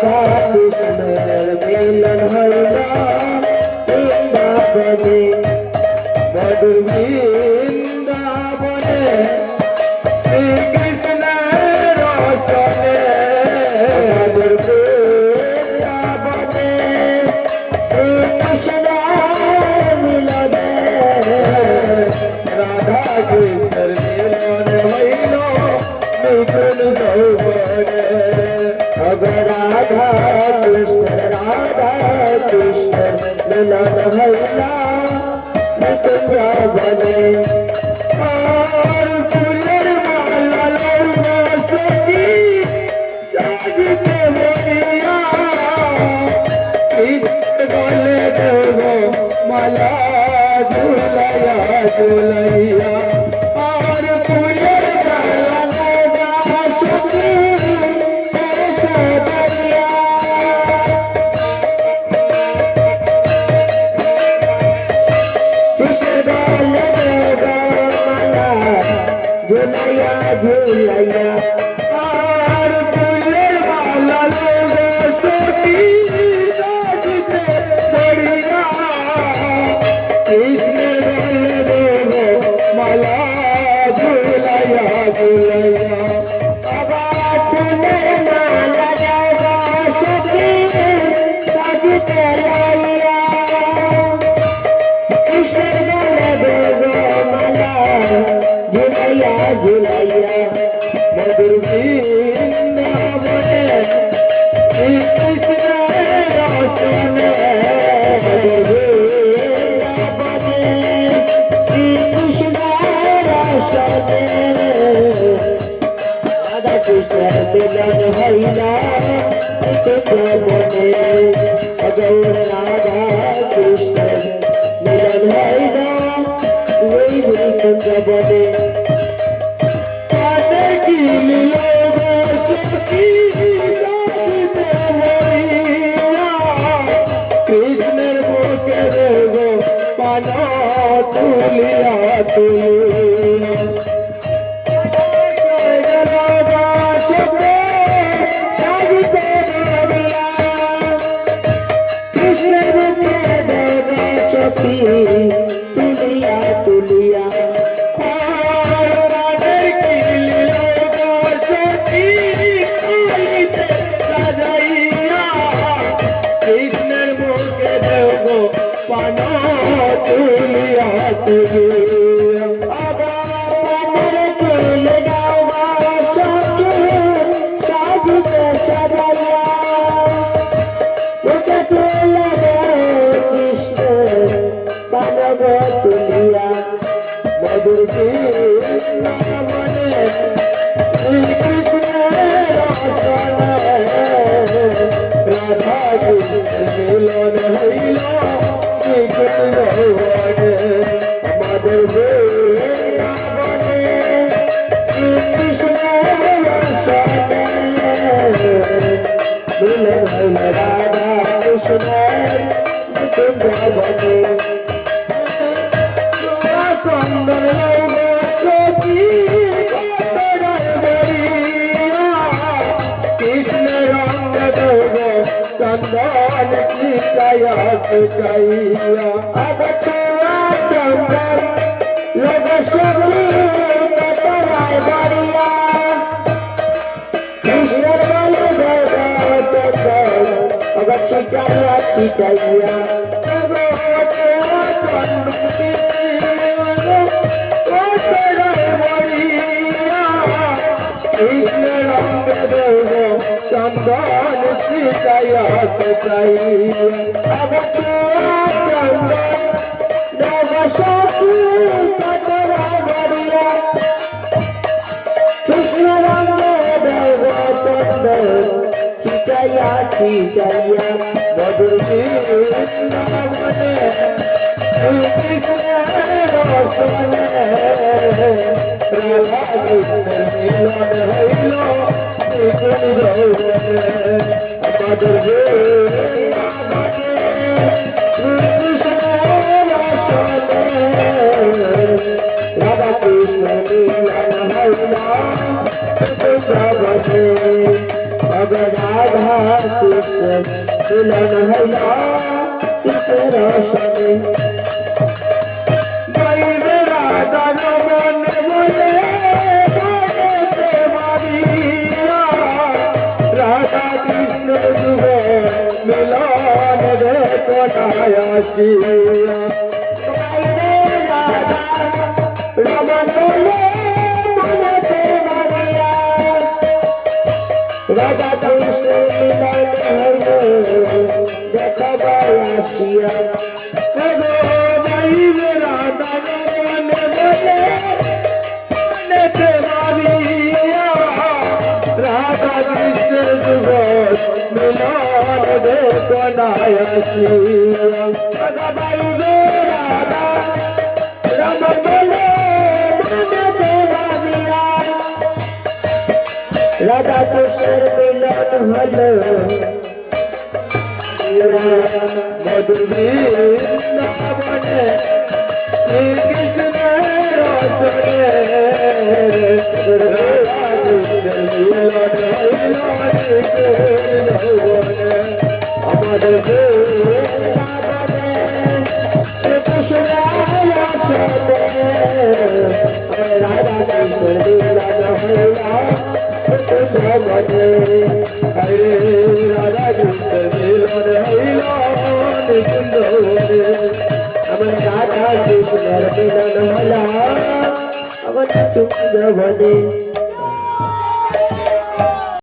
কৃষ্ণের মিলন হইলা বৃন্দাবনে মধুর বৃন্দাবনে শ্রীকৃষ্ণের রসনে মধুর বৃন্দাবনে শ্রীকৃষ্ণ মিলনে রাধা কৃষ্ণের মিলন হইল নিপুণ যৌবনে রাধা কৃষ্ণ মিলন হইলা নিকুঞ্জ বনে আর ফুলের মালা লইয়া সখী সাজিতে বলিয়া কৃষ্ণ গলে দেব মালা ঝুলাইয়া ঝুলাইয়া আর ফুলের মালা লইয়া সখী झुलैया झुलैया और फूलेर माला लोगे सखी साजिते बढ़िया कृष्ण गले देवो माला झुलैया झुलैया बाबा फूलेर माला लोगे सखी साजिते बढ़िया कृष्ण गले देवो माला झुलैया झुलैया मधुर वृंदावने श्रीकृष्ण रसने मधुर वृंदावने श्रीकृष्ण रसने राधा कृष्ण मिलन हइला निकुंज बने गौर राधा कृष्ण मिलन हइला निकुंज बने कृष्णर बुके देवो पाना तुलिया तुलिया कृष्णर बुके देवो सखी तुलिया तुलिया कृष्णर मुखे देवो पाना तुलिया तुलिया पानर तुल गावा सखी साजिते सजलिया मुखे तुल कृष्ण पानव तुलिया मधुर वृंदावने श्रीकृष्ण रसने राधा कृष्ण मिलन हइला निकुंज बने मधुर वृंदावने श्रीकृष्ण रसने मिलन हइला राधा कृष्ण निकुंज बने चंदन लौगे सखी कृष्ण रंग देवो चंदन चिकाया चिकाइया अब छुआ चंदन लोग सखी कतराय बढ़िया कृष्ण रंग देवो चंदन अब चिकाया चिकाइया कृष्ण रंग देवो चंदन चिकाया चिकाइया अब छुआ चंदन लोग सखी कतराय बढ़िया कृष्ण रंग देवो चंदन चिकाया चिकाइया मधुर वृंदावने कृष्ण रसने राधा कृष्ण मिलन हइला निकुंज बने मधुर वृंदावने कृष्ण रसने राधा कृष्ण मिलन हइला निकुंज बने अब राधा কৃষ্ণ মিলন হইলা কিসের সনে গাইবে রাধা রমন বলে রাধা কৃষ্ণ যুগ মিলন দেখো আসিয়া রমন বলে রাধা কৃষ্ণ মিলন হইল দেখাবার আসিয়া গাইবে রাধা রমন বলে রাধা কৃষ্ণ যুগ মিলন দেখো আসিয়া রাধা রমন বলে রাধা কৃষ্ণের মিলন হল মধুর বৃন্দাবনে শ্রীকৃষ্ণের রসনে রাধা কৃষ্ণের মিলন হইল আমাদের বৃন্দাবনে শ্রীকৃষ্ণের রসনে রাধা কৃষ্ণের মিলন হইল হরে রাধা কৃষ্ণ মিলন হইল আমার রাধা কৃষ্ণের মিলন হল আমার তুঙ্গ বনে